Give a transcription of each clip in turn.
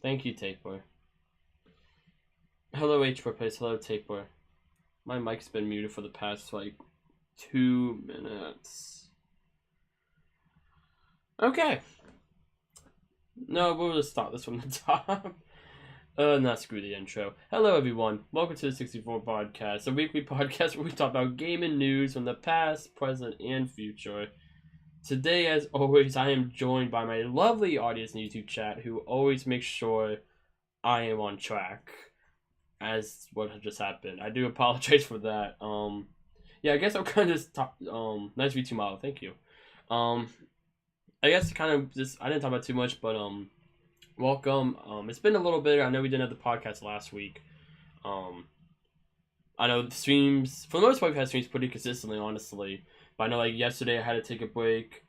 Thank you, Tapeworm. Hello, H4 Place. Hello, Tapeworm. My mic's been muted for the past, 2 minutes. Okay. No, we'll just start this from the top. Not screw the intro. Hello, everyone. Welcome to the 64 Podcast, a weekly podcast where we talk about gaming news from the past, present, and future. Today, as always, I am joined by my lovely audience in YouTube chat who always makes sure I am on track, as what just happened. I do apologize for that. Yeah, I guess I'll kind of just talk. Nice to meet you, Malo. Thank you. I guess kind of just I didn't talk about too much, but welcome. It's been a little bit. I know we didn't have the podcast last week. I know the streams for the most part we've had streams pretty consistently, honestly. But I know yesterday I had to take a break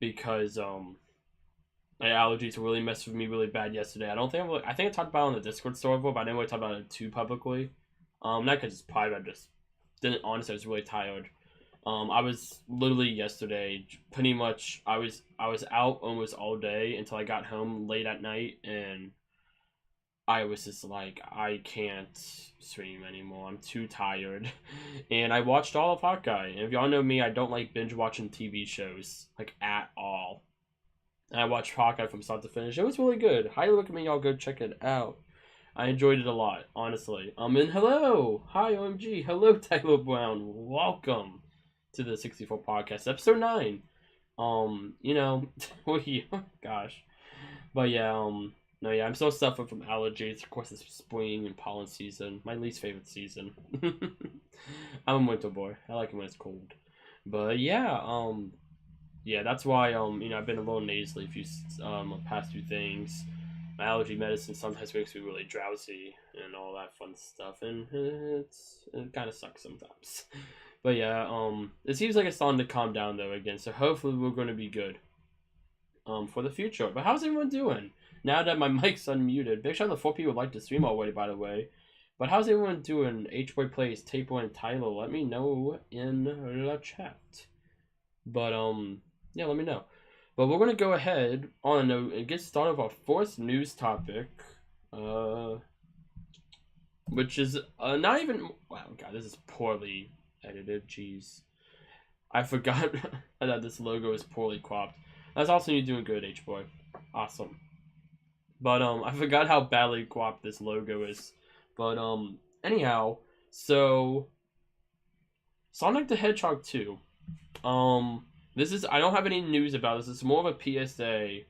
because my allergies really messed with me really bad yesterday. I think I talked about it on the Discord server, but I didn't really talk about it too publicly. Not because it's private. I just didn't. Honestly, I was really tired. I was literally yesterday pretty much. I was out almost all day until I got home late at night, and I was just like, I can't stream anymore. I'm too tired. And I watched all of Hawkeye. And if y'all know me, I don't like binge watching TV shows at all. And I watched Hawkeye from start to finish. It was really good. Highly recommend y'all go check it out. I enjoyed it a lot, honestly. And hello! Hi, OMG. Hello, Tyler Brown. Welcome to the 64 Podcast, episode 9. Gosh. But yeah, no, yeah, I'm still suffering from allergies. Of course, it's spring and pollen season. My least favorite season. I'm a winter boy. I like it when it's cold. But yeah, yeah, that's why I've been a little nasally past few things. My allergy medicine sometimes makes me really drowsy and all that fun stuff, and it kind of sucks sometimes. But yeah, it seems like it's starting to calm down though again. So hopefully we're going to be good for the future. But how's everyone doing now that my mic's unmuted? Big shout out to 4 people who like to stream already, by the way. But how's everyone doing? H-Boy Plays, Tapo, and Tyler. Let me know in the chat. But yeah, let me know. But we're gonna go ahead on and get started with our first news topic, which is not even. Wow, God, this is poorly edited. Jeez, I forgot that this logo is poorly cropped. That's awesome. You're doing good, H-Boy. Awesome. But I forgot how badly cropped this logo is. But anyhow, so Sonic the Hedgehog 2. This is I don't have any news about this. It's more of a PSA.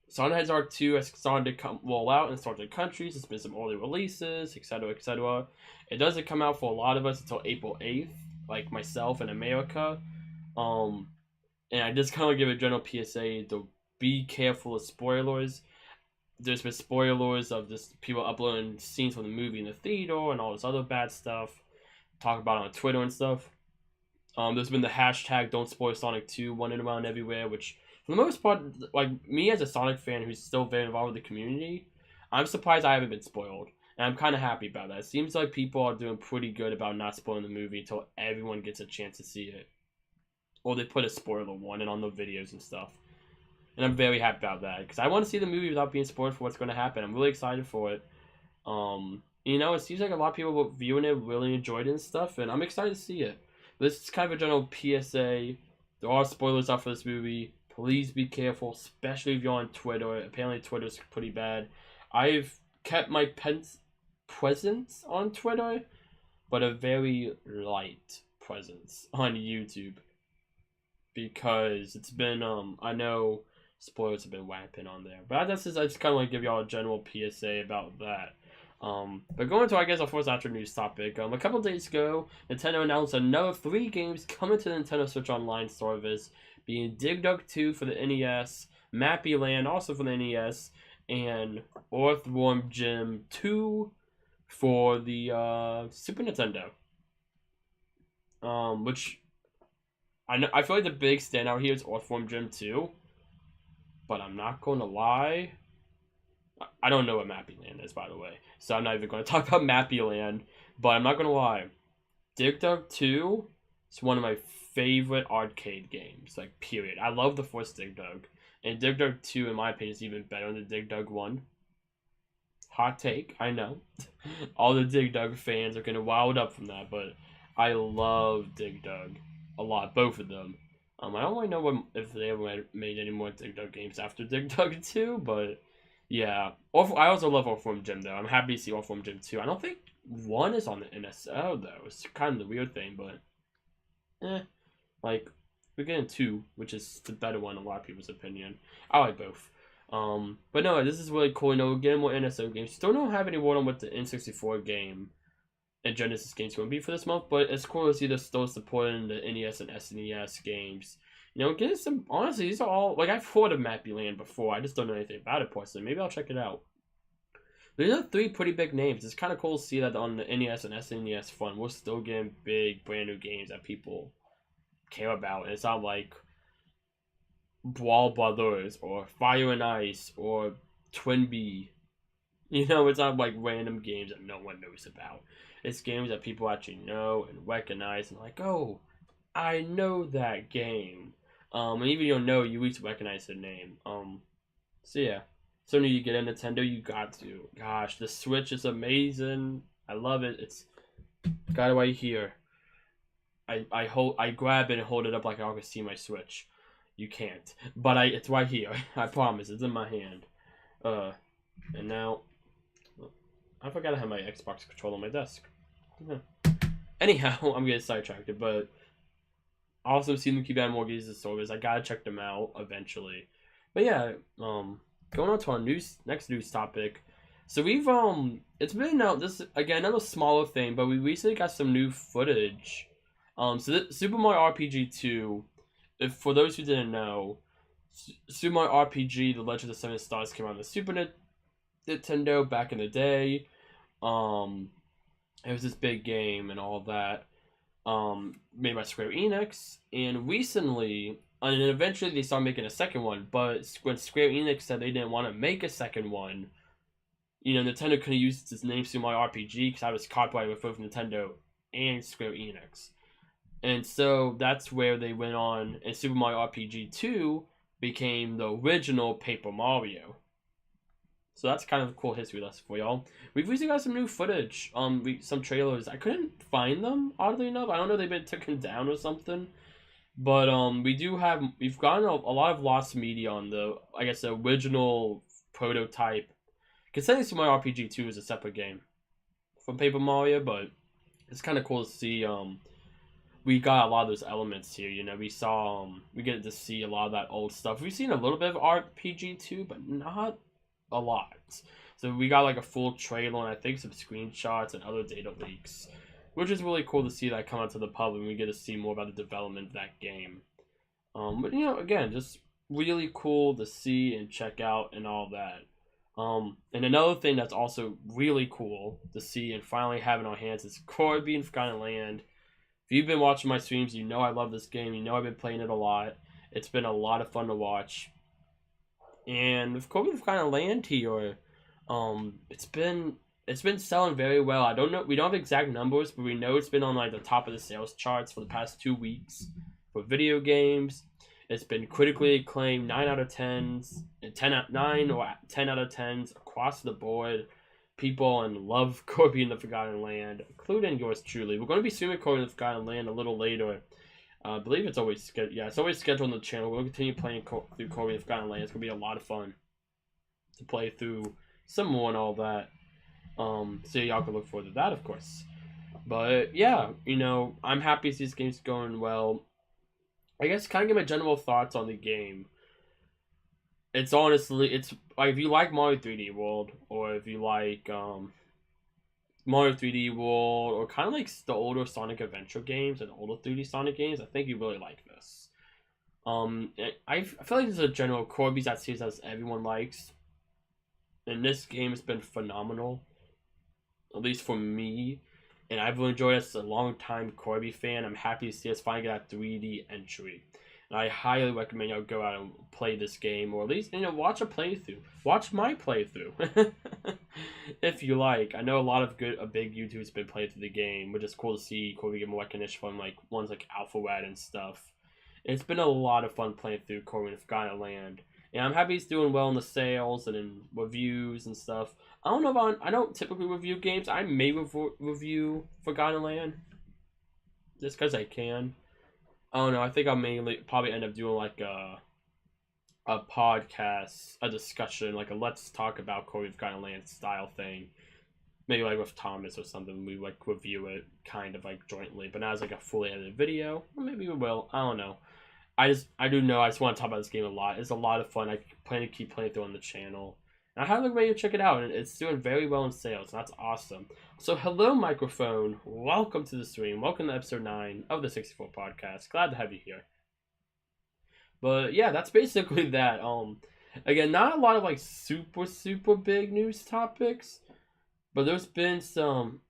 Sonic Hedgehog 2 has started to roll out in certain countries. There's been some early releases, etc., etc. It doesn't come out for a lot of us until April 8th, like myself in America. And I just kind of give a general PSA to be careful of spoilers. There's been spoilers of just people uploading scenes from the movie in the theater and all this other bad stuff. Talk about it on Twitter and stuff. There's been the hashtag Don't Spoil Sonic 2 running around everywhere, which for the most part, me as a Sonic fan who's still very involved with the community, I'm surprised I haven't been spoiled. And I'm kind of happy about that. It seems like people are doing pretty good about not spoiling the movie until everyone gets a chance to see it. Or they put a spoiler warning on the videos and stuff. And I'm very happy about that, because I want to see the movie without being spoiled for what's going to happen. I'm really excited for it. It seems like a lot of people viewing it really enjoyed it and stuff, and I'm excited to see it. This is kind of a general PSA. There are spoilers out for this movie. Please be careful, especially if you're on Twitter. Apparently Twitter's pretty bad. I've kept my presence on Twitter, but a very light presence on YouTube. Because it's been, I know spoilers have been rampant on there. But I just kind of want to give y'all a general PSA about that. But going to, I guess, our first after news topic. A couple days ago, Nintendo announced another 3 games coming to the Nintendo Switch Online service, being Dig Dug 2 for the NES, Mappy Land also for the NES, and Earthworm Jim 2 for the Super Nintendo. Which I feel like the big standout here is Earthworm Jim 2, but I'm not going to lie. I don't know what Mappy Land is, by the way, so I'm not even going to talk about Mappy Land, but I'm not going to lie. Dig Dug 2 It's one of my favorite arcade games, like, period. I love the first Dig Dug. And Dig Dug 2, in my opinion, is even better than the Dig Dug 1. Hot take, I know. All the Dig Dug fans are going to wild up from that, but I love Dig Dug a lot, both of them. I don't really know if they ever made any more Dig Dug games after Dig Dug 2, but yeah. I also love Earthworm Jim, though. I'm happy to see Earthworm Jim 2. I don't think 1 is on the NSO, though. It's kind of the weird thing, but like, we're getting 2, which is the better one in a lot of people's opinion. I like both. But no, this is really cool. We're getting more NSO games. Still don't have any word on what the N64 game and Genesis games going to be for this month, but it's cool to see they're still supporting the NES and SNES games. Getting some, honestly, these are all, like, I've heard of Mappy Land before. I just don't know anything about it personally. Maybe I'll check it out. These are 3 pretty big names. It's kind of cool to see that on the NES and SNES front, we're still getting big, brand new games that people care about. And it's not like Brawl Brothers or Fire and Ice or Twinbee. It's not like random games that no one knows about. It's games that people actually know and recognize and like, oh, I know that game. And even you don't know, you at least recognize the name. So yeah. So when you get a Nintendo, you got to. Gosh, the Switch is amazing. I love it. It's got it right here. I grab it and hold it up like I can see my Switch. You can't, but it's right here. I promise, it's in my hand. And now I forgot I have my Xbox controller on my desk. Anyhow, I'm getting sidetracked, but I also seen them keep adding more games to Soars. I gotta check them out eventually. But yeah, going on to our next news topic. So we've it's been out, this again another smaller thing, but we recently got some new footage. So Super Mario RPG 2, for those who didn't know, Super Mario RPG: The Legend of the Seven Stars came out on the Super Nintendo back in the day. It was this big game and all that, made by Square Enix, and recently, and then eventually they started making a second one, but when Square Enix said they didn't want to make a second one, Nintendo couldn't use its name Super Mario RPG because I was copyrighted with both Nintendo and Square Enix. And so that's where they went on, and Super Mario RPG 2 became the original Paper Mario. So that's kind of a cool history lesson for y'all. We've recently got some new footage, some trailers. I couldn't find them, oddly enough. I don't know if they've been taken down or something. But we've gotten a lot of lost media on the original prototype. Considering Super Mario RPG 2 is a separate game from Paper Mario, but it's kind of cool to see, we got a lot of those elements here. We get to see a lot of that old stuff. We've seen a little bit of RPG 2, but not a lot. So we got like a full trailer and I think some screenshots and other data leaks, which is really cool to see that come out to the public and we get to see more about the development of that game. But again, just really cool to see and check out and all that. And another thing that's also really cool to see and finally have in our hands is Kirby and Forgotten Land. If you've been watching my streams, you know I love this game. I've been playing it a lot. It's been a lot of fun to watch. And with Kirby and Forgotten Land here, it's been selling very well. I don't know, we don't have exact numbers, but we know it's been on like the top of the sales charts for the past 2 weeks for video games. It's been critically acclaimed, 9 out of 10s, 9 or 10 out of 10s across the board. People love Kirby and the Forgotten Land, including yours truly. We're going to be streaming Kirby and the Forgotten Land a little later. I believe it's always scheduled. Yeah, it's always scheduled on the channel. We'll continue playing through Kirby and the Forgotten Land. It's going to be a lot of fun to play through some more and all that. So y'all can look forward to that, of course. But yeah, I'm happy to see this game's going well. I guess kind of give my general thoughts on the game. It's like if you like Mario 3D World, or if you like Mario 3D World, or kind of like the older Sonic Adventure games and older 3D Sonic games, I think you really like this. I feel like this is a general Kirby's that series that everyone likes, and this game has been phenomenal, at least for me. And I've really enjoyed it as a long-time Kirby fan. I'm happy to see us finally get that 3D entry. And I highly recommend y'all go out and play this game, or at least watch a playthrough. Watch my playthrough, if you like. I know a big YouTube's been playing through the game, which is cool to see. Cool to get more recognition from like ones like AlphaRad and stuff. It's been a lot of fun playing through Kirby of Forgotten Land. And I'm happy he's doing well in the sales and in reviews and stuff. I don't typically review games. I may review Forgotten Land just because I can. I don't know. I think I'll mainly probably end up doing like a podcast, a discussion, like a let's talk about Kirby of Forgotten Land style thing. Maybe like with Thomas or something. We like review it kind of like jointly, but not as like a fully edited video. Maybe we will. I don't know. I just want to talk about this game a lot. It's a lot of fun. I plan to keep playing through on the channel. And I highly recommend you check it out. And it's doing very well in sales. And that's awesome. So hello, microphone. Welcome to the stream. Welcome to episode 9 of the 64 podcast. Glad to have you here. But yeah, that's basically that. Again, not a lot of like super big news topics. But there's been some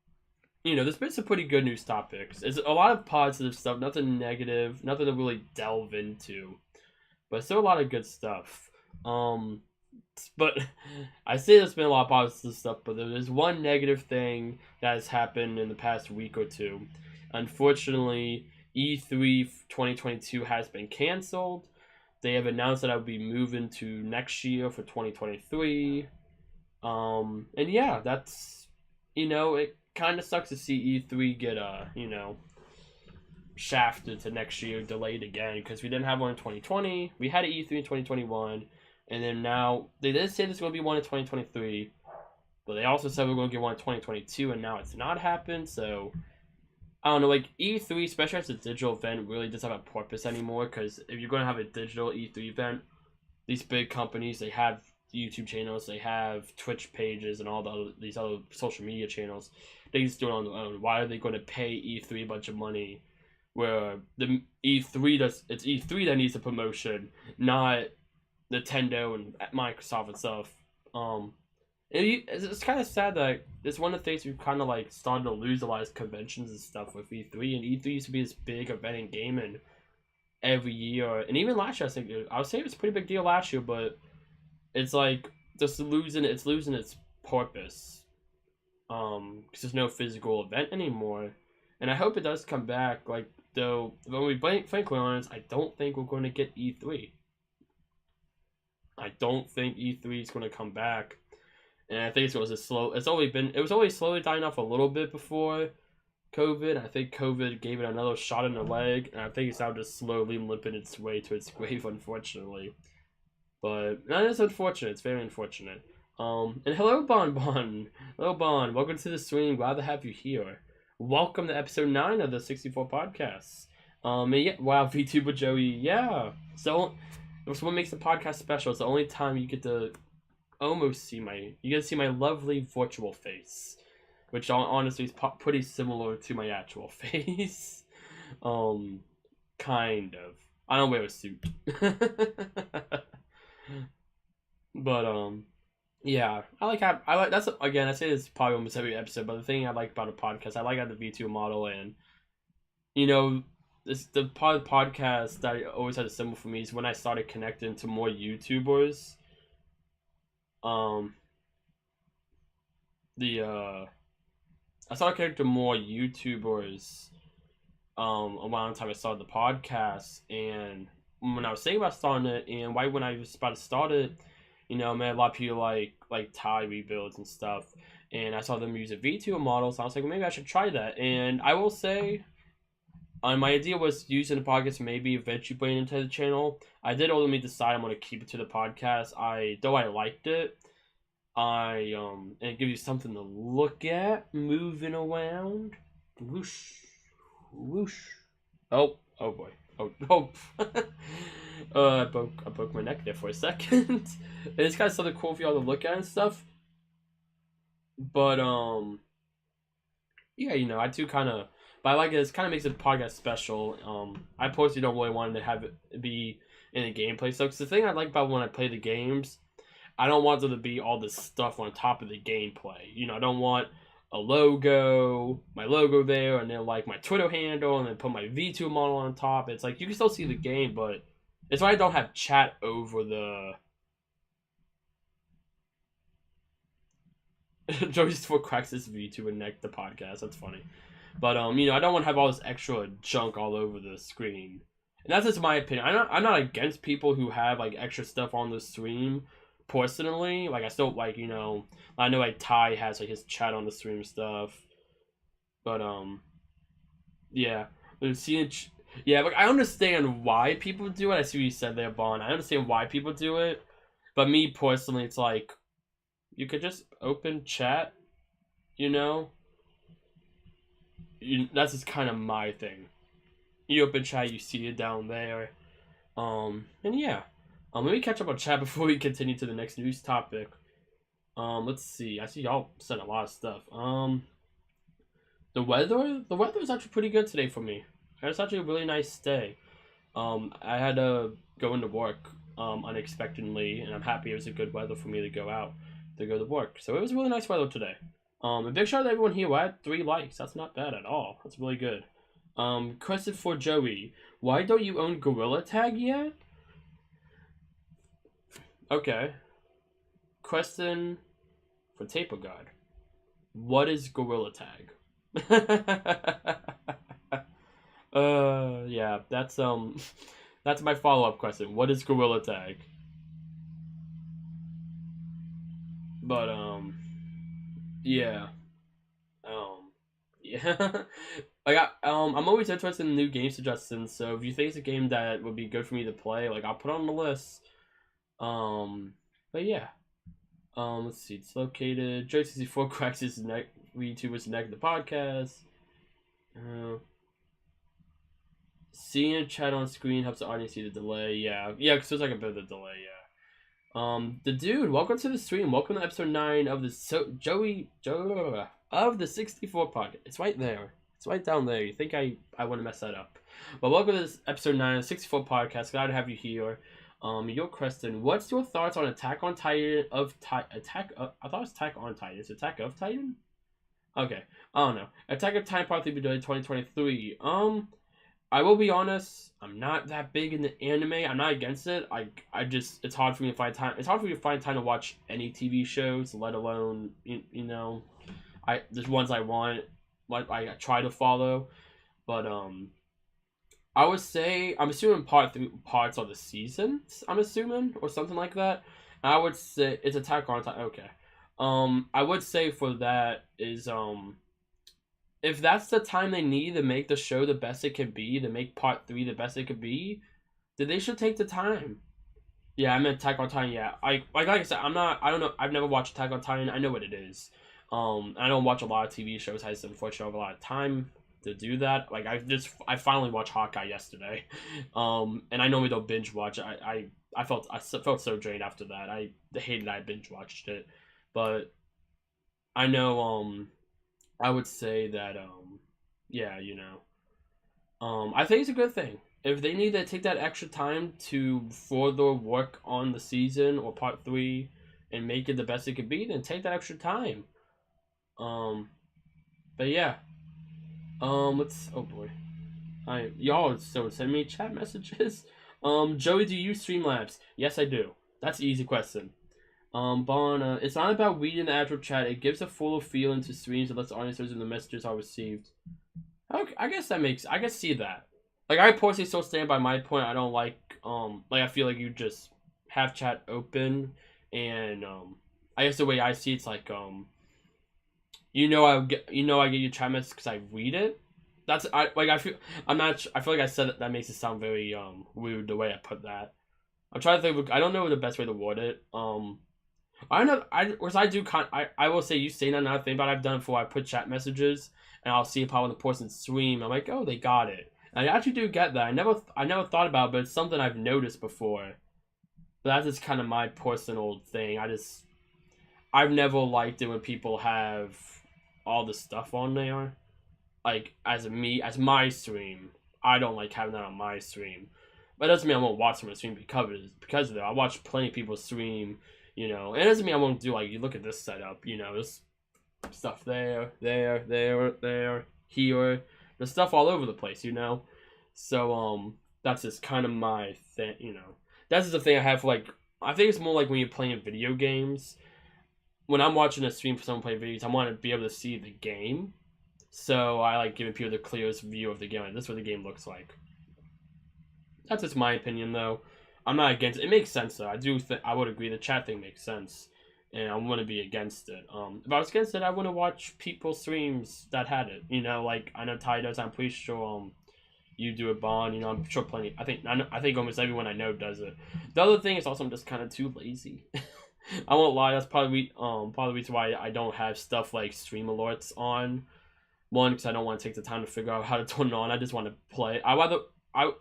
pretty good news topics. It's a lot of positive stuff, nothing negative, nothing to really delve into. But still a lot of good stuff. But I say there's been a lot of positive stuff, but there's one negative thing that has happened in the past week or two. Unfortunately, E3 2022 has been canceled. They have announced that I will be moving to next year for 2023. And yeah, that's, it kind of sucks to see E3 get shafted to next year, delayed again, because we didn't have one in 2020. We had an E3 in 2021, and then now they did say there's going to be one in 2023, but they also said we're going to get one in 2022, and now it's not happened. So I don't know, like E3, especially as a digital event, really doesn't have a purpose anymore, because if you're going to have a digital E3 event, these big companies, they have YouTube channels, they have Twitch pages, and all these other social media channels. They just do it on their own. Why are they going to pay E3 a bunch of money, where the it's E3 that needs the promotion, not Nintendo and Microsoft and stuff. It's kind of sad that it's one of the things we've kind of like started to lose a lot of conventions and stuff with E3. And E3 used to be this big event in gaming every year, and even last year. I would say it was a pretty big deal last year, but it's like just losing its purpose. Because there's no physical event anymore, and I hope it does come back. Like, though, when we frankly honest, I don't think we're going to get E3. I don't think E3 is going to come back, and I think it was it was always slowly dying off a little bit before COVID. I think COVID gave it another shot in the leg, and I think it's now just slowly limping its way to its grave, unfortunately. But that is unfortunate. It's very unfortunate. And hello, Bon. Hello, Bon. Welcome to the stream. Glad to have you here. Welcome to episode 9 of the 64 podcast. And yeah, wow, VTuber Joey. Yeah. So that's what makes the podcast special. It's the only time you get to almost see my lovely virtual face, which honestly is pretty similar to my actual face. Kind of. I don't wear a suit. But yeah, that's again, I say this probably almost every episode, but the thing I like about a podcast, I like how the V2 model, and the podcast that I always had a symbol for me is when I started connecting to more YouTubers. I started connecting to more YouTubers around the time I started the podcast, and when I was thinking about starting it, and right when I was about to start it, I met a lot of people like Ty rebuilds and stuff, and I saw them use a VTuber model, so I was like, well, maybe I should try that. And I will say, my idea was using the podcast, maybe eventually bring it into the channel. I did ultimately decide I'm going to keep it to the podcast. Though I liked it, and it gives you something to look at, moving around. Whoosh, whoosh. Oh boy. Oh. I broke my neck there for a second. It's kind of something cool for y'all to look at and stuff. But yeah, I do kind of, but I like it. It kind of makes the podcast special. I personally don't really want to have it be in the gameplay stuff. Because the thing I like about when I play the games, I don't want there to be all this stuff on top of the gameplay. I don't want a logo, my logo there, and then like my Twitter handle, and then put my V2 model on top. It's like you can still see the game, but it's why I don't have chat over the. Joey's for cracks this V2 and neck the podcast. That's funny, but I don't want to have all this extra junk all over the screen. And that's just my opinion. I'm not against people who have like extra stuff on the stream. Personally, like I still like I know like Ty has like his chat on the stream and stuff, but yeah, but seeing yeah, like I understand why people do it. I see what you said there, Bon. I understand why people do it, but me personally, it's like you could just open chat, that's just kind of my thing. You open chat, you see it down there, and yeah. Let me catch up on chat before we continue to the next news topic. Let's see. I see y'all sent a lot of stuff. The weather is actually pretty good today for me. It's actually a really nice day. I had to go into work unexpectedly, and I'm happy it was a good weather for me to go out to go to work. So it was really nice weather today. A big shout out to everyone here. I had 3 likes. That's not bad at all. That's really good. Question for Joey: why don't you own Gorilla Tag yet? Okay. Question for Taper God. What is Gorilla Tag? Yeah, that's my follow-up question. What is Gorilla Tag? But yeah. Yeah. I'm always interested in new game suggestions, so if you think it's a game that would be good for me to play, like I'll put it on the list. But yeah. Let's see. It's located. Joe64 cracks his neck. VTuber's neck. The podcast. Seeing a chat on screen helps the audience see the delay. Yeah, because there's like a bit of a delay. Yeah. The dude, welcome to the stream. Welcome to episode 9 of the Joey of the 64 podcast. It's right there. It's right down there. You think I want to mess that up? But welcome to this episode 9 of the 64 podcast. Glad to have you here. Your question. What's your thoughts on Attack on Titan I thought it was Attack on Titan. It's Attack of Titan? Okay. I don't know. Attack of Titan Part 3 Bidoi 2023. I will be honest, I'm not that big in the anime. I'm not against it. I just it's hard for me to find time. It's hard for me to find time to watch any TV shows, let alone there's ones I want, like I try to follow, but I would say I'm assuming parts of the seasons. I'm assuming or something like that. I would say it's Attack on Titan. Okay. I would say for that is if that's the time they need to make the show the best it can be, to make part 3 the best it could be, then they should take the time. Yeah, I meant Attack on Titan. Yeah, like I said, I don't know. I've never watched Attack on Titan. I know what it is. I don't watch a lot of TV shows. I just unfortunately have a lot of time to do that. Like I finally watched Hawkeye yesterday, and I normally don't binge watch. I felt so drained after that. I hated that I binge watched it, but I know I would say that yeah, I think it's a good thing if they need to take that extra time to further work on the season or part 3 and make it the best it could be, then take that extra time. But yeah. Let's. Oh boy, y'all so send me chat messages. Joey, do you use Streamlabs? Yes, I do. That's an easy question. Bon, it's not about reading the actual chat. It gives a fuller feeling to streams and lets the audience know when the messages are received. Okay, I guess I can see that. Like I personally still stand by my point. I don't like I feel like you just have chat open, and I guess the way I see it's like I get your chat message because I read it. I feel like I said that makes it sound very rude the way I put that. I'm trying to think. I don't know the best way to word it. I know. I will say you say that another thing, but I've done before. I put chat messages and I'll see how the person stream. I'm like, oh, they got it. And I actually do get that. I never thought about it, but it's something I've noticed before. But that's just kind of my personal thing. I've never liked it when people have all the stuff on there. Like as my stream, I don't like having that on my stream. But it doesn't mean I won't watch someone's stream because of that. I watch plenty of people stream, and it doesn't mean I won't do like you look at this setup, this stuff there, here. There's stuff all over the place, So that's just kind of my thing. That's just the thing I have for like. I think it's more like when you're playing video games. When I'm watching a stream for someone play videos, I want to be able to see the game. So I like giving people the clearest view of the game. Like, this is what the game looks like. That's just my opinion, though. I'm not against it. It makes sense, though. I would agree. The chat thing makes sense, and I wouldn't be against it. If I was against it, I wouldn't watch people's streams that had it. Like I know Ty does. I'm pretty sure you do it, Bond. I'm sure plenty. I think almost everyone I know does it. The other thing is also I'm just kind of too lazy. I won't lie. That's probably part of the reason why I don't have stuff like stream alerts on. One, because I don't want to take the time to figure out how to turn it on. I just want to play.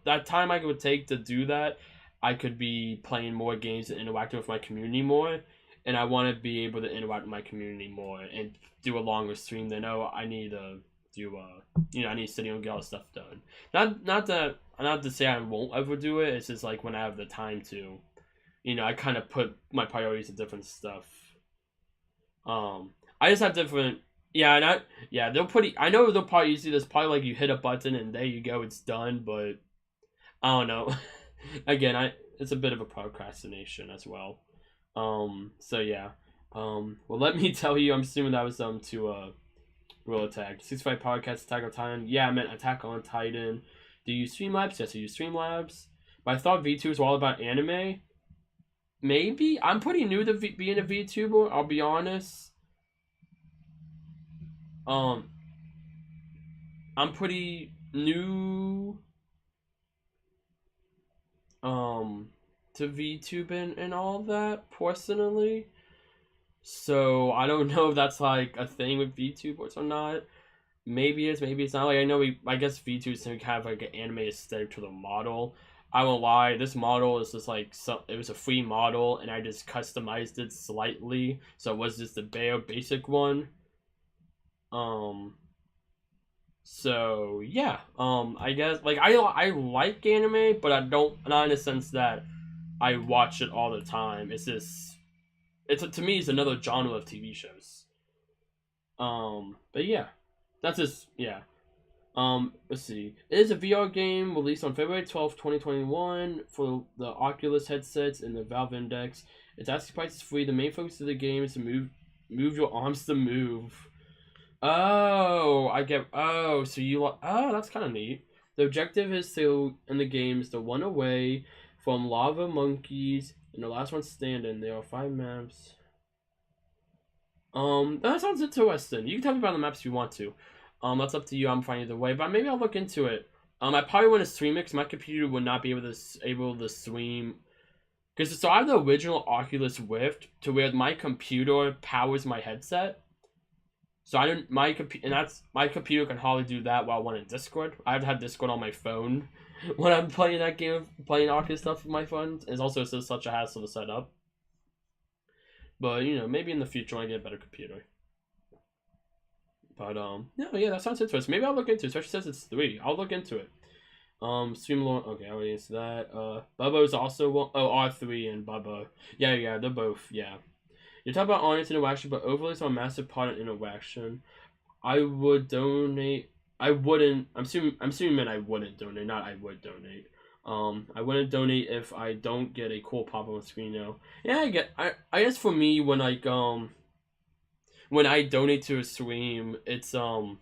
That time I would take to do that, I could be playing more games and interacting with my community more, and I want to be able to interact with my community more and do a longer stream than I need to do. I need to sit here and get all the stuff done. Not to say I won't ever do it. It's just like when I have the time to. I kind of put my priorities in different stuff. I just have different. I know they'll probably see this probably like you hit a button and there you go, it's done. But I don't know. Again, it's a bit of a procrastination as well. So yeah. Well, let me tell you. I'm assuming that was to Real Attack 65 podcast Attack on Titan. Yeah, I meant Attack on Titan. Do you Streamlabs? Yes, I use Streamlabs. But I thought VTuber was all about anime. Maybe I'm pretty new to being a VTuber. I'll be honest. I'm pretty new to VTubing and all that personally. So I don't know if that's like a thing with VTubers or not. Maybe it's not. Like I guess VTubers have like an anime aesthetic to the model. I won't lie, this model is just like it was a free model and I just customized it slightly. So it was just the bare basic one. So yeah, I guess like I like anime, but I don't, not in the sense that I watch it all the time. It's just to me it's another genre of TV shows. But yeah, that's just yeah. Let's see. It is a VR game released on February 12th, 2021 for the Oculus headsets and the Valve Index. Its asking price is free. The main focus of the game is to move your arms to move. Oh, that's kind of neat. The objective is in the game is to run away from lava monkeys and the last one standing. There are 5 maps. That sounds interesting. You can tell me about the maps if you want to. That's up to you. I'm fine either way, but maybe I'll look into it. I probably want to stream it because my computer would not be able to stream. So I have the original Oculus Rift to where my computer powers my headset. So my computer can hardly do that while I'm in Discord. I have to have Discord on my phone when I'm playing that game, playing Oculus stuff with my phone. It's also still such a hassle to set up. But maybe in the future when I get a better computer. But no, yeah, that sounds interesting. Maybe I'll look into it. Especially since it's 3. I'll look into it. Streamlord. Okay, I already answered that. Bubba's also one. Oh, R3 and Bubba. Yeah, they're both. Yeah. You're talking about audience interaction, but overlays are a massive part of interaction. I would donate. I wouldn't. I'm assuming I wouldn't donate, not I would donate. I wouldn't donate if I don't get a cool pop on the screen now. Yeah, I guess for me when I donate to a stream, it's I want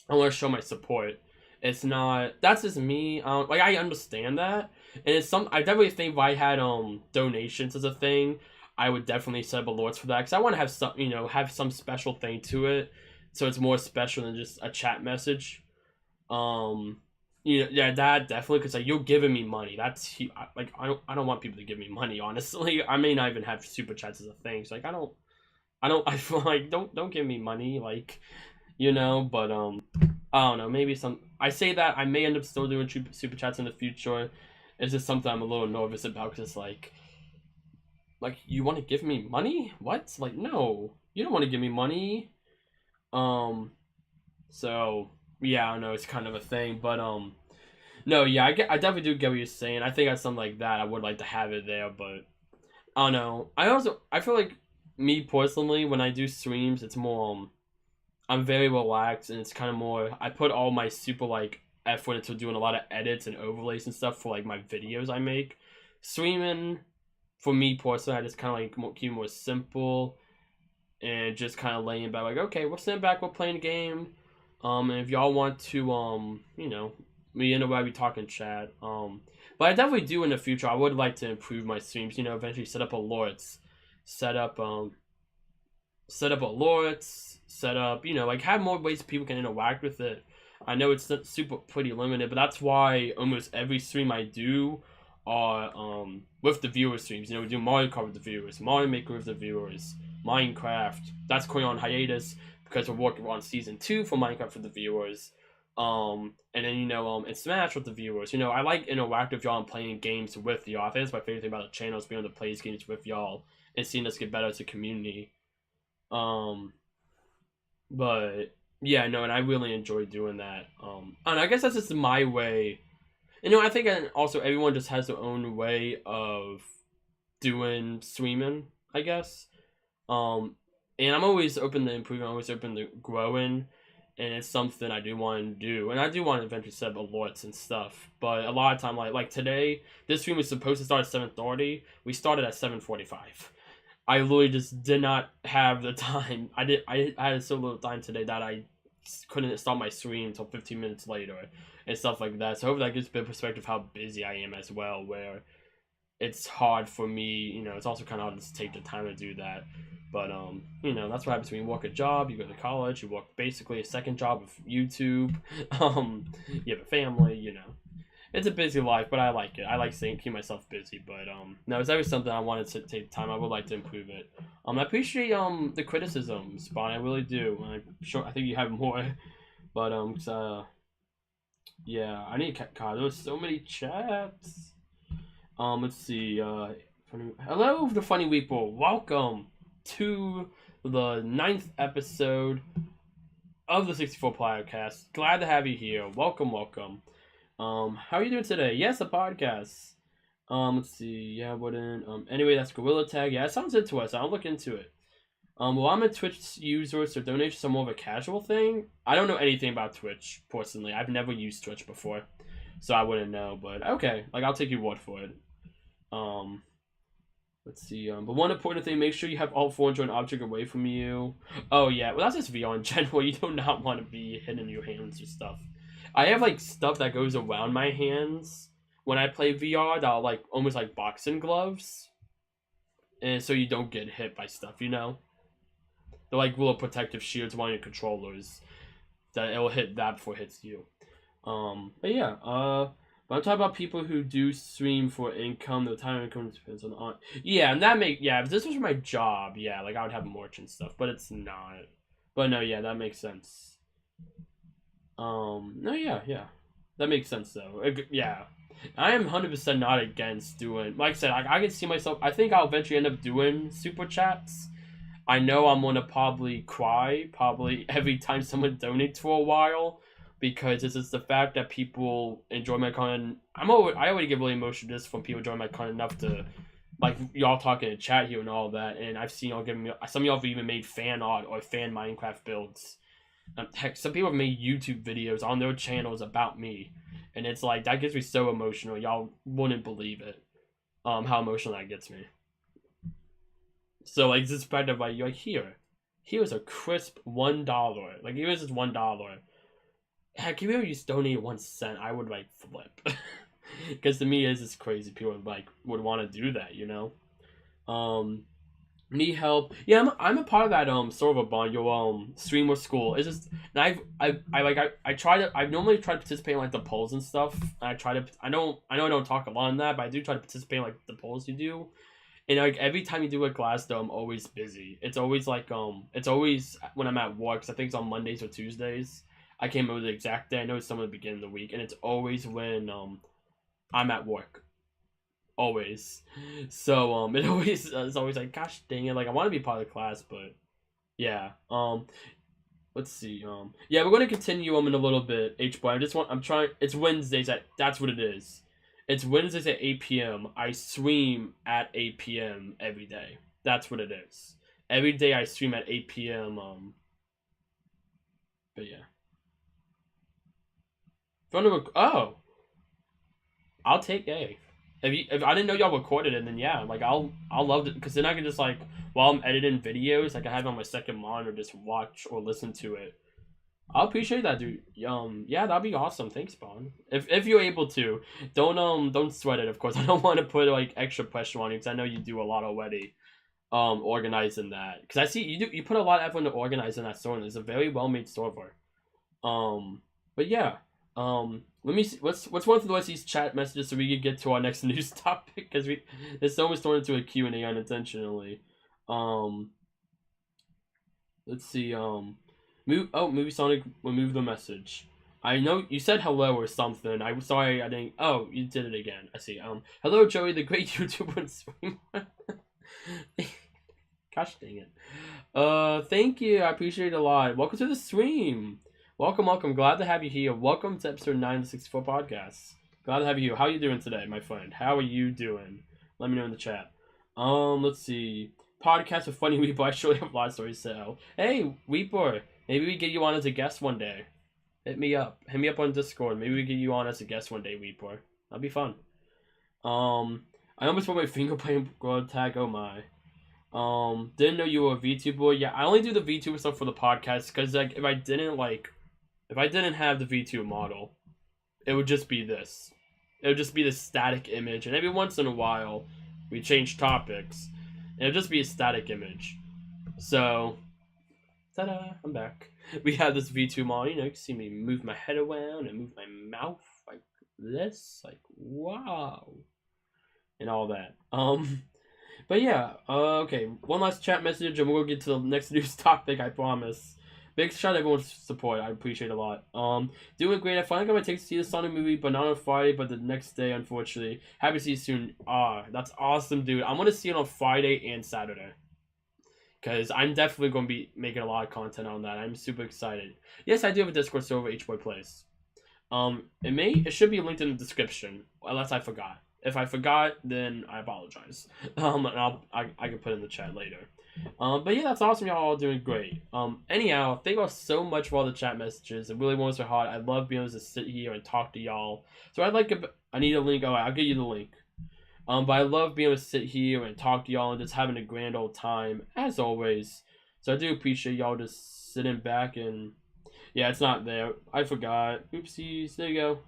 to show my support. It's not, that's just me. Like I understand that, and I definitely think if I had donations as a thing, I would definitely set up alerts for that because I want to have some special thing to it, so it's more special than just a chat message. Yeah, that definitely, because like you're giving me money. That's like I don't want people to give me money. Honestly, I may not even have super chats as a thing. So like I feel like don't give me money, like, but I don't know, maybe I say that I may end up still doing super chats in the future. It's just something I'm a little nervous about because it's like you want to give me money? What? Like, no, you don't want to give me money. So yeah, I don't know, it's kind of a thing, but no, yeah, I definitely do get what you're saying. I think that's something like that. I would like to have it there, but I don't know. I feel like me personally, when I do streams, it's more I'm very relaxed, and it's kind of more. I put all my super like effort into doing a lot of edits and overlays and stuff for like my videos I make. Streaming, for me personally, I just kind of like keep it more simple and just kind of laying back, like, okay, we're sitting back, we're playing a game. And if y'all want to, me and the we talk in chat. But I definitely do in the future. I would like to improve my streams. Eventually set up alerts, set up set up alerts, set up, like have more ways people can interact with it. I know it's super pretty limited, but that's why almost every stream I do are with the viewer streams. We do Mario Kart with the viewers, Mario Maker with the viewers, Minecraft. That's going on hiatus because we're working on season 2 for Minecraft for the viewers. And then in Smash with the viewers. I like interactive y'all and playing games with y'all. I think that's my favorite thing about the channel is being able to play these games with y'all and seeing us get better as a community. But yeah, no, and I really enjoy doing that. And I guess that's just my way. I think also everyone just has their own way of doing streaming, I guess. And I'm always open to improving. I'm always open to growing, and it's something I do want to do. And I do want to eventually set up alerts and stuff. But a lot of time, like today, this stream was supposed to start at 7:30. We started at 7:45. I literally just did not have the time. I had so little time today that I couldn't start my stream until 15 minutes later and stuff like that. So hopefully that gives a bit of perspective how busy I am as well, where it's hard for me, it's also kind of hard to take the time to do that. But, that's what happens when you work a job, you go to college, you work basically a second job with YouTube, you have a family, It's a busy life, but I like it. I like keep myself busy, but, no, it's always something I wanted to take time. I would like to improve it. I appreciate, the criticism, Spawn, I really do. I think you have more, but, yeah, I need, God, there's so many chats. Let's see, hello, the Funny Weeple. Welcome to the 9th episode of the 64 Podcast. Glad to have you here. Welcome. How are you doing today? Yes, a podcast. Let's see. Yeah, anyway, that's Gorilla Tag. Yeah, it sounds interesting. I'll look into it. Well, I'm a Twitch user, so donations are more of a casual thing. I don't know anything about Twitch, personally. I've never used Twitch before, so I wouldn't know, but okay. I'll take your word for it. Let's see, but one important thing, make sure you have all 400 object away from you. Oh, yeah, well, that's just VR in general. You do not want to be hitting your hands or stuff. I have, stuff that goes around my hands when I play VR that are, almost like boxing gloves. And so you don't get hit by stuff, They're like little protective shields on your controllers that it'll hit that before it hits you. But yeah, but I'm talking about people who do stream for income. The time income depends on yeah, and if this was my job, yeah, I would have merch and stuff, but it's not. But no, yeah, that makes sense. No, yeah, that makes sense though. Yeah, I am 100% not against doing. Like I said, I can see myself. I think I'll eventually end up doing super chats. I know I'm gonna probably cry every time someone donates for a while. Because it's just the fact that people enjoy my content. I already get really emotional just from people enjoying my content enough to, y'all talking in chat here and all that. And I've seen y'all giving me, some of y'all have even made fan art or fan Minecraft builds. Heck, some people have made YouTube videos on their channels about me. And it's that gets me so emotional. Y'all wouldn't believe it. How emotional that gets me. So, this fact of, you're here's a crisp $1. Here's just $1. Heck, if you ever just donated 1 cent, I would flip. Because to me, it's just crazy. People would want to do that, Need help? Yeah, I'm a part of that sort of a bond. Your streamer school. It's just, and I try to. I normally try to participate in the polls and stuff. I try to. I know I don't talk a lot on that, but I do try to participate in the polls you do. And every time you do a class, though, I'm always busy. It's always it's always when I'm at work. 'Cause I think it's on Mondays or Tuesdays. I can't remember the exact day. I know it's some of the beginning of the week, and it's always when I'm at work. Always. So it's always gosh dang it, I want to be part of the class, but yeah. Let's see. Yeah, we're gonna continue in a little bit. I'm trying. It's Wednesdays that's what it is. It's Wednesdays at 8 p.m. I stream at 8 p.m. every day. That's what it is. Every day I stream at 8 p.m. But yeah. Oh, I'll take A. If I didn't know y'all recorded it, then yeah, like I'll love it because then I can just like while I'm editing videos, like I have it on my second monitor, just watch or listen to it. I'll appreciate that, dude. Yeah, that'd be awesome. Thanks, Spawn. If you're able to, don't sweat it. Of course, I don't want to put like extra pressure on you because I know you do a lot already. Organizing that because I see you put a lot of effort into organizing that store and it's a very well made server. But yeah, let me see. Let's one of these chat messages so we can get to our next news topic because it's almost turned into a Q&A unintentionally. Let's see. Movie Sonic removed the message. I know you said hello or something. I'm sorry I didn't. Oh, you did it again. I see. Hello Joey, the great YouTuber and streamer. Gosh dang it. Thank you. I appreciate it a lot. Welcome to the stream. Welcome. Glad to have you here. Welcome to episode 964 podcast. Glad to have you here. How are you doing today, my friend? How are you doing? Let me know in the chat. Let's see. Podcast with Funny Weeper. I surely have a lot of stories to tell. Hey, Weeper. Maybe we get you on as a guest one day. Hit me up. Hit me up on Discord. Maybe we get you on as a guest one day, Weeper. That'd be fun. I almost put my fingerprint tag. Oh my. Didn't know you were a VTuber. Yeah, I only do the VTuber stuff for the podcast because like if I didn't have the VTuber model, it would just be this. It would just be this static image, and every once in a while, we change topics, and it would just be a static image. So, ta-da! I'm back. We have this VTuber model. You know, you can see me move my head around and move my mouth like this, like wow, and all that. But yeah, okay, one last chat message and we'll get to the next news topic, I promise. Big shout out to everyone's support, I appreciate it a lot. Doing great, I finally got my tickets to see the Sonic movie, but not on Friday, but the next day, unfortunately. Happy to see you soon. That's awesome, dude. I'm gonna see it on Friday and Saturday. Because I'm definitely gonna be making a lot of content on that. I'm super excited. Yes, I do have a Discord server, H-Boy Plays. It should be linked in the description, unless I forgot. If I forgot, then I apologize. And I can put it in the chat later. But yeah, that's awesome. Y'all all doing great. Anyhow, thank y'all so much for all the chat messages. It really warms my heart. I love being able to sit here and talk to y'all. So I need a link. Oh, I'll get you the link. But I love being able to sit here and talk to y'all and just having a grand old time as always. So I do appreciate y'all just sitting back and yeah, it's not there. I forgot. Oopsies. There you go.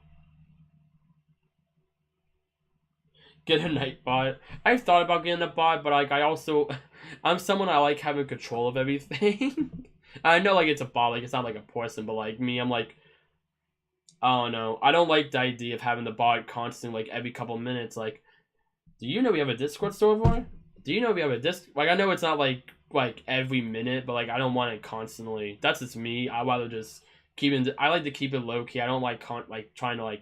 Get a night bot. I've thought about getting a bot, but like I'm someone I like having control of everything. I know like it's a bot, like it's not like a person, but like me, I'm like, I don't know. I don't like the idea of having the bot constantly like every couple minutes. Like, do you know we have a Discord server? Do you know we have a like I know it's not like every minute, but like I don't want it constantly. That's just me. I rather just I like to keep it low key. I don't like trying to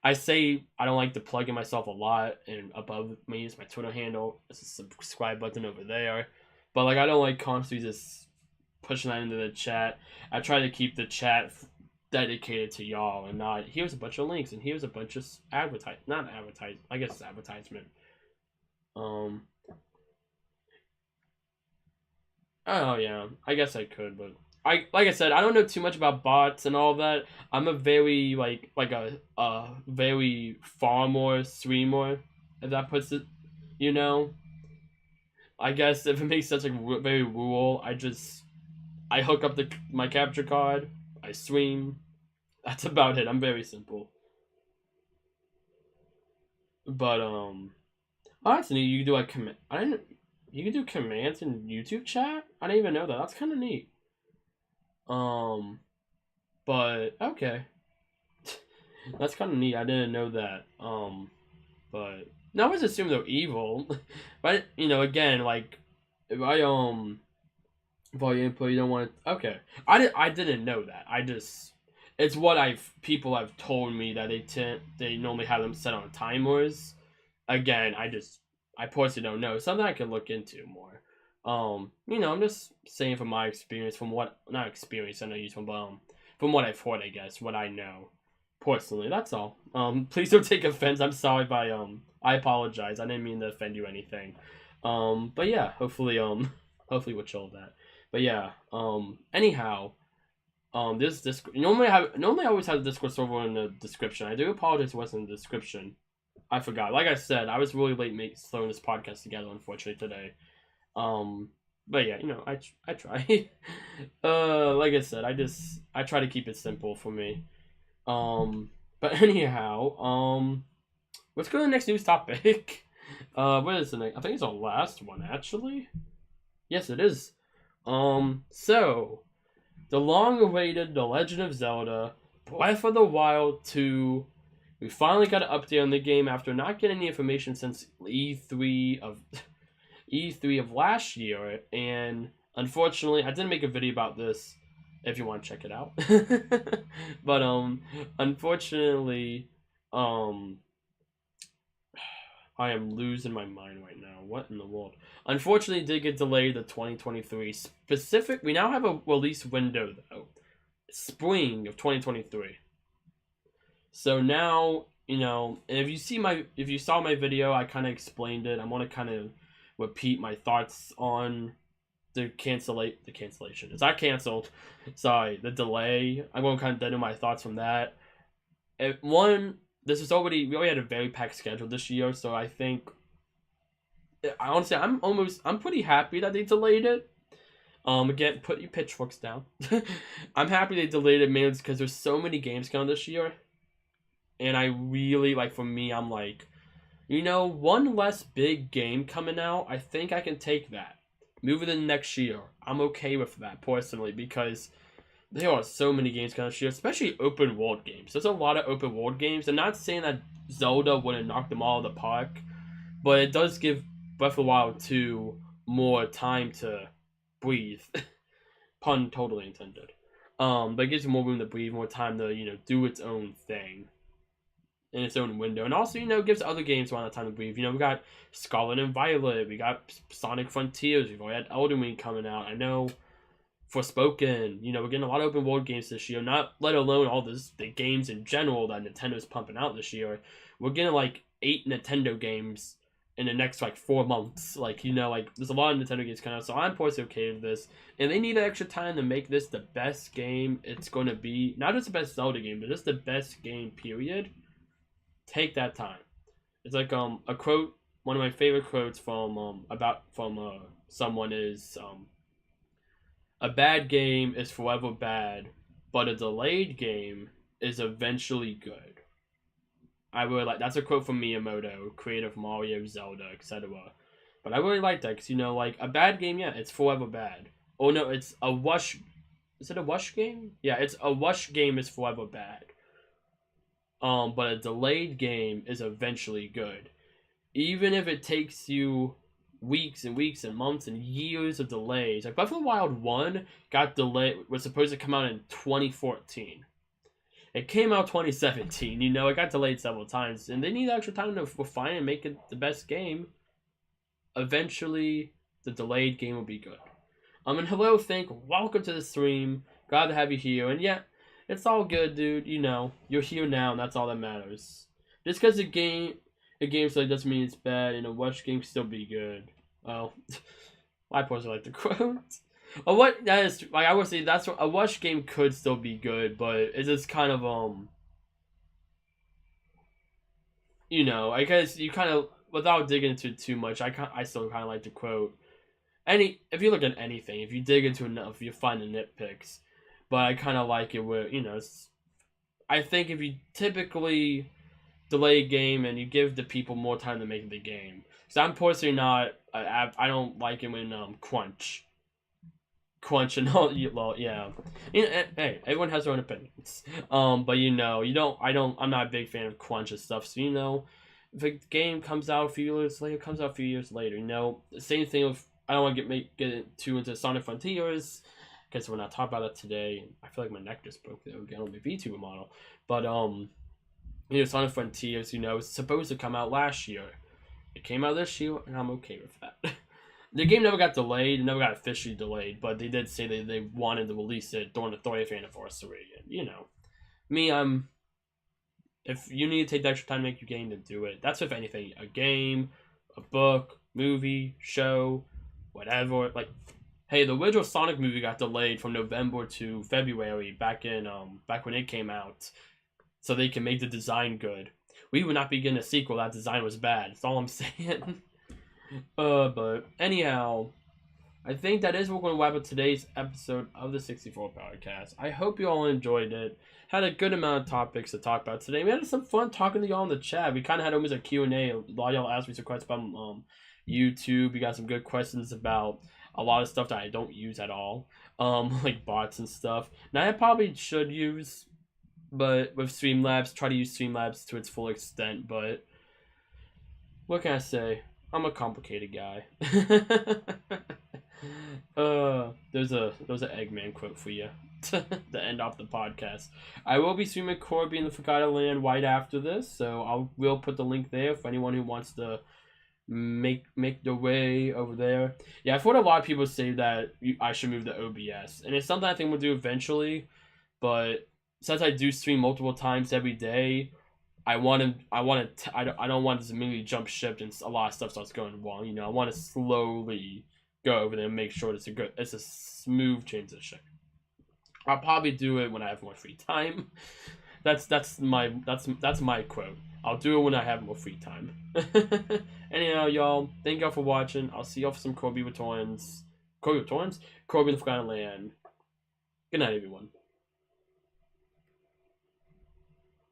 I say I don't like to plug in myself a lot, and above me is my Twitter handle. It's a subscribe button over there. But like I don't like constantly just pushing that into the chat. I try to keep the chat dedicated to y'all and not here's a bunch of links and here's a bunch of I guess it's advertisement. Oh yeah, I guess I could, but like I said, I don't know too much about bots and all that. I'm a very a very farmer streamer, if that puts it, you know. I guess if it makes sense, like very rural. I hook up my capture card, I stream. That's about it. I'm very simple. But oh, that's neat. You can do like command. You can do commands in YouTube chat. I didn't even know that. That's kind of neat. But okay, that's kind of neat. I didn't know that. But no, I was assuming they're evil. But you know, again, like if I volume you don't want to. Okay, I didn't know that. It's what people have told me that they normally have them set on timers. Again, I personally don't know. Something I can look into more. You know, I'm just saying from my experience, from what not experience, I know you from what I've heard, I guess, what I know personally. That's all. Please don't take offense. I'm sorry if I apologize. I didn't mean to offend you or anything. But yeah, hopefully we'll chill with that. But yeah, anyhow, This normally I always have the Discord server in the description. I do apologize, it wasn't in the description. I forgot. Like I said, I was really late throwing this podcast together, unfortunately, today. But yeah, I try. Like I said, I try to keep it simple for me. But anyhow, let's go to the next news topic. What is the next? I think it's our last one, actually. Yes, it is. So the long-awaited The Legend of Zelda: Breath of the Wild 2. We finally got an update on the game after not getting any information since E3 of last year, and unfortunately, I didn't make a video about this. If you want to check it out, but unfortunately, I am losing my mind right now. What in the world? Unfortunately, it did get delayed to 2023. We now have a release window though, spring of 2023. So now, and if you saw my video, I kind of explained it. I want to kind of repeat my thoughts on the cancellation. It's not canceled. Sorry, the delay. I'm going to kind of dive into my thoughts from that. We already had a very packed schedule this year, so I think, honestly, I'm pretty happy that they delayed it. Again, put your pitchforks down. I'm happy they delayed it, man, because there's so many games coming this year. And I really, for me, I'm like, one less big game coming out, I think I can take that. Move it in next year. I'm okay with that, personally, because there are so many games coming this year, especially open world games. There's a lot of open world games. I'm not saying that Zelda wouldn't knock them all out of the park, but it does give Breath of the Wild 2 more time to breathe. Pun totally intended. But it gives it more room to breathe, more time to, do its own thing in its own window. And also, gives other games a lot of time to breathe. We got Scarlet and Violet, we got Sonic Frontiers, we've already had Elden Ring coming out. I know Forspoken, we're getting a lot of open world games this year, not let alone all the games in general that Nintendo's pumping out this year. We're getting 8 Nintendo games in the next 4 months. There's a lot of Nintendo games coming out, so I'm personally okay with this. And they need extra time to make this the best game it's going to be. Not just the best Zelda game, but just the best game, period. Take that time. It's a quote, one of my favorite quotes from someone is, a bad game is forever bad, but a delayed game is eventually good. I really that's a quote from Miyamoto, creator of Mario, Zelda, etc. But I really like that because a bad game, yeah, it's forever bad. Oh no, it's a wush. Is it a wush game? Yeah, it's a wush game is forever bad. But a delayed game is eventually good, even if it takes you weeks and weeks and months and years of delays. Breath of the Wild 1 got delayed, was supposed to come out in 2014. It came out 2017. It got delayed several times, and they need extra time to refine and make it the best game. Eventually, the delayed game will be good. And hello, welcome to the stream. Glad to have you here. And yeah, it's all good, dude. You're here now, and that's all that matters. Just because a game doesn't mean it's bad, and a Rush game can still be good. Well, I personally like the quote. I would say that's what a Rush game could still be good, but it's just kind of I guess you kind of, without digging into too much, I still kind of like the quote. If you look at anything, if you dig into enough, you find the nitpicks. But I kind of like it where I think if you typically delay a game and you give the people more time to make the game. Because I'm personally not. I don't like it when crunch and all. Yeah. Hey, everyone has their own opinions. But you don't. I'm not a big fan of crunch and stuff. So if a game comes out a few years later, the same thing with. I don't want to get too into Sonic Frontiers, because we're not talking about it today. I feel like my neck just broke there again on the VTuber model. But Sonic Frontiers, it's supposed to come out last year. It came out this year, and I'm okay with that. The game never got delayed, never got officially delayed, but they did say they wanted to release it during the 30th anniversary. And, me, if you need to take the extra time to make your game, then do it. That's with anything. A game, a book, movie, show, whatever. Hey, the original Sonic movie got delayed from November to February back when it came out, so they can make the design good. We would not be getting a sequel. That design was bad. That's all I'm saying. But anyhow, I think that is what we're going to wrap up today's episode of the 64 Podcast. I hope you all enjoyed it. Had a good amount of topics to talk about today. We had some fun talking to y'all in the chat. We kind of had almost a Q&A. A lot of y'all asked me some questions about YouTube. We got some good questions about a lot of stuff that I don't use at all, like bots and stuff. Now I probably should use, but with Streamlabs, try to use Streamlabs to its full extent. But what can I say? I'm a complicated guy. There's an Eggman quote for you to end off the podcast. I will be streaming Kirby in the Forgotten Land right after this, so will put the link there for anyone who wants to make the way over there. Yeah, I've heard a lot of people say that I should move to OBS, and it's something I think we'll do eventually. But since I do stream multiple times every day, I don't want to immediately jump ship and a lot of stuff starts going wrong. You know, I want to slowly go over there and make sure it's a smooth transition. I'll probably do it when I have more free time. That's my quote. I'll do it when I have more free time. Anyhow, y'all, thank y'all for watching. I'll see y'all for some Kirby Returns. Kirby in the Forgotten Land. Good night, everyone.